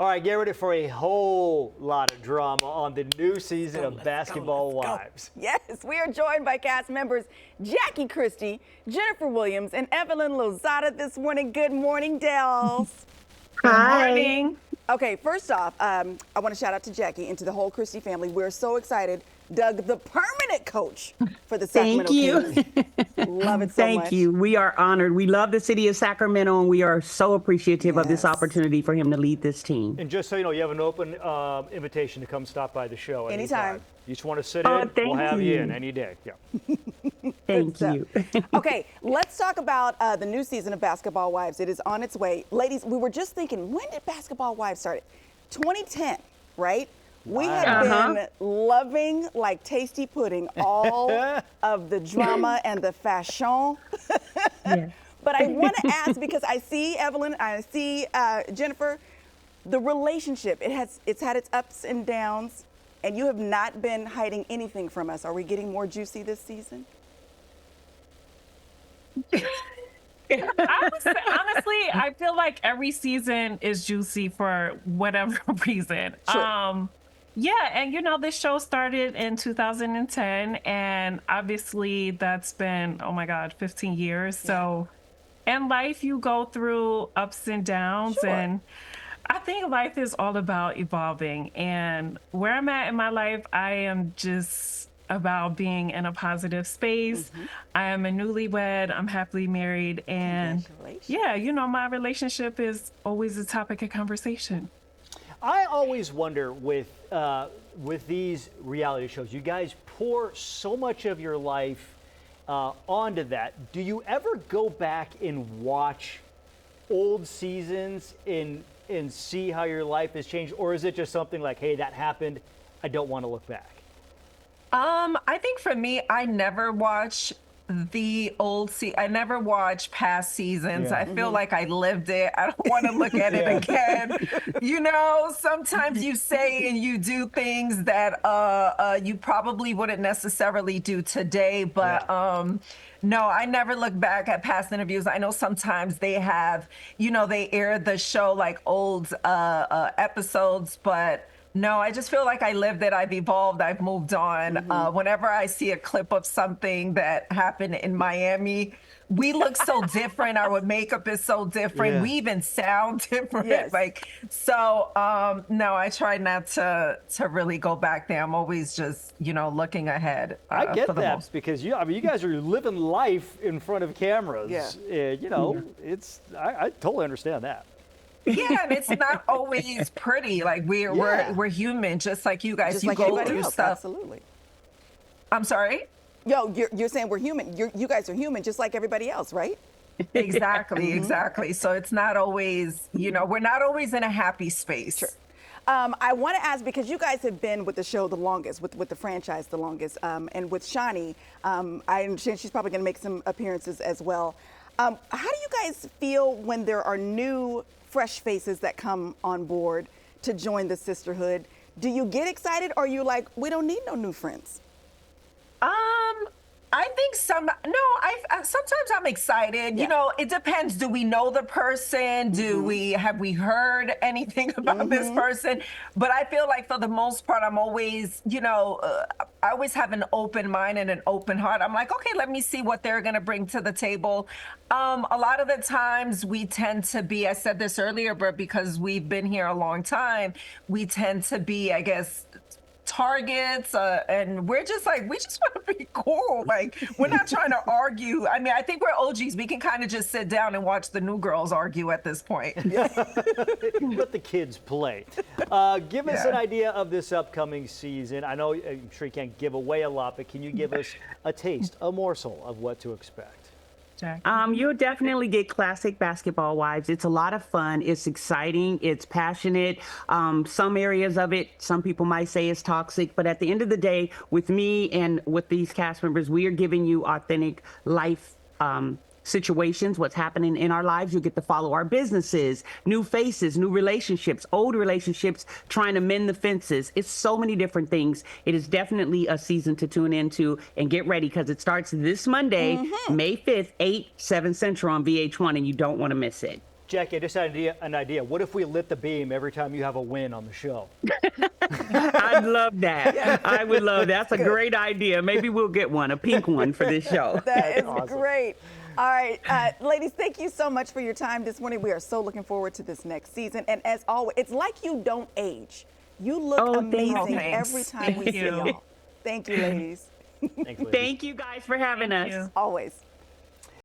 All right, get ready for a whole lot of drama on the new season of Basketball Wives. Yes, we are joined by cast members Jackie Christie, Jennifer Williams, and Evelyn Lozada this morning. Good morning, Dells. Good morning. Okay, first off, I want to shout out to Jackie and to the whole Christie family. We're so excited. Doug, the permanent coach for the Sacramento Kings. Love it so much. Thank you. We are honored. We love the city of Sacramento, and we are so appreciative of this opportunity for him to lead this team. And just so you know, you have an open invitation to come stop by the show anytime. You just want to sit in, we'll have you in any day. Yeah. Thank you. Okay, let's talk about the new season of Basketball Wives. It is on its way. Ladies, we were just thinking, when did Basketball Wives start? 2010, right? We had been loving, like tasty pudding, all of the drama and the fashion. Yes. But I want to ask, because I see Evelyn, I see Jennifer, the relationship, it's had its ups and downs, and you have not been hiding anything from us. Are we getting more juicy this season? I would say, honestly, I feel like every season is juicy for whatever reason. Sure. Yeah, and you know, this show started in 2010, and obviously that's been, oh my God, 15 years. So in life, you go through ups and downs, and I think life is all about evolving. And where I'm at in my life, I am just about being in a positive space. I am a newlywed, I'm happily married, and yeah, you know, my relationship is always a topic of conversation. I always wonder with these reality shows, you guys pour so much of your life onto that. Do you ever go back and watch old seasons and see how your life has changed? Or is it just something like, hey, that happened, I don't want to look back? I think for me, I never watch the old I never watch past seasons. I feel like I lived it. I don't want to look at it again. You know, sometimes you say and you do things that you probably wouldn't necessarily do today, but no, I never look back at past interviews. I know sometimes they have, you know, they air the show like old episodes, but no, I just feel like I lived it. I've evolved. I've moved on. Whenever I see a clip of something that happened in Miami, we look so different. Our makeup is so different. We even sound different. Like, so, no, I try not to really go back there. I'm always just, you know, looking ahead. I get that because you guys are living life in front of cameras. You know, I totally understand that. Yeah, and it's not always pretty. Like we're human, just like you guys. Just you like go through else, stuff. Absolutely. I'm sorry? Yo, you're saying we're human. You guys are human, just like everybody else, right? Exactly, exactly. So it's not always, you know, we're not always in a happy space. Sure. I want to ask, because you guys have been with the show the longest, with the franchise the longest, and with Shani, I understand she's probably going to make some appearances as well. How do you guys feel when there are new, fresh faces that come on board to join the sisterhood? Do you get excited, or are you like, we don't need no new friends? I think sometimes I'm excited. You know, it depends. Do we know the person? Have we heard anything about this person? But I feel like for the most part, I'm always, you know, I always have an open mind and an open heart. I'm like, okay, let me see what they're going to bring to the table. A lot of the times we tend to be, I said this earlier, but because we've been here a long time, we tend to be, I guess, targets, and we're just like, we just want to be cool. Like, we're not trying to argue. I mean, I think we're OGs. We can kind of just sit down and watch the new girls argue at this point. Let the kids play. Give us an idea of this upcoming season. I know, I'm sure you can't give away a lot, but can you give us a taste, a morsel of what to expect? You'll definitely get classic Basketball Wives. It's a lot of fun. It's exciting. It's passionate. Some areas of it, some people might say is toxic, but at the end of the day, with me and with these cast members, we are giving you authentic life situations, what's happening in our lives. You get to follow our businesses, new faces, new relationships, old relationships, trying to mend the fences. It's so many different things. It is definitely a season to tune into and get ready, because it starts this Monday, May 5th, 7 Central on VH1, and you don't want to miss it. Jackie, I just had an idea. What if we lit the beam every time you have a win on the show? I'd love that. I would love that. That's a great idea. Maybe we'll get one, a pink one for this show. That is awesome. great. All right, ladies, thank you so much for your time this morning. We are so looking forward to this next season. And as always, it's like you don't age. You look amazing thanks. every time we see y'all. Thank you, ladies. Thanks, ladies. Thank you guys for having us. you. Always.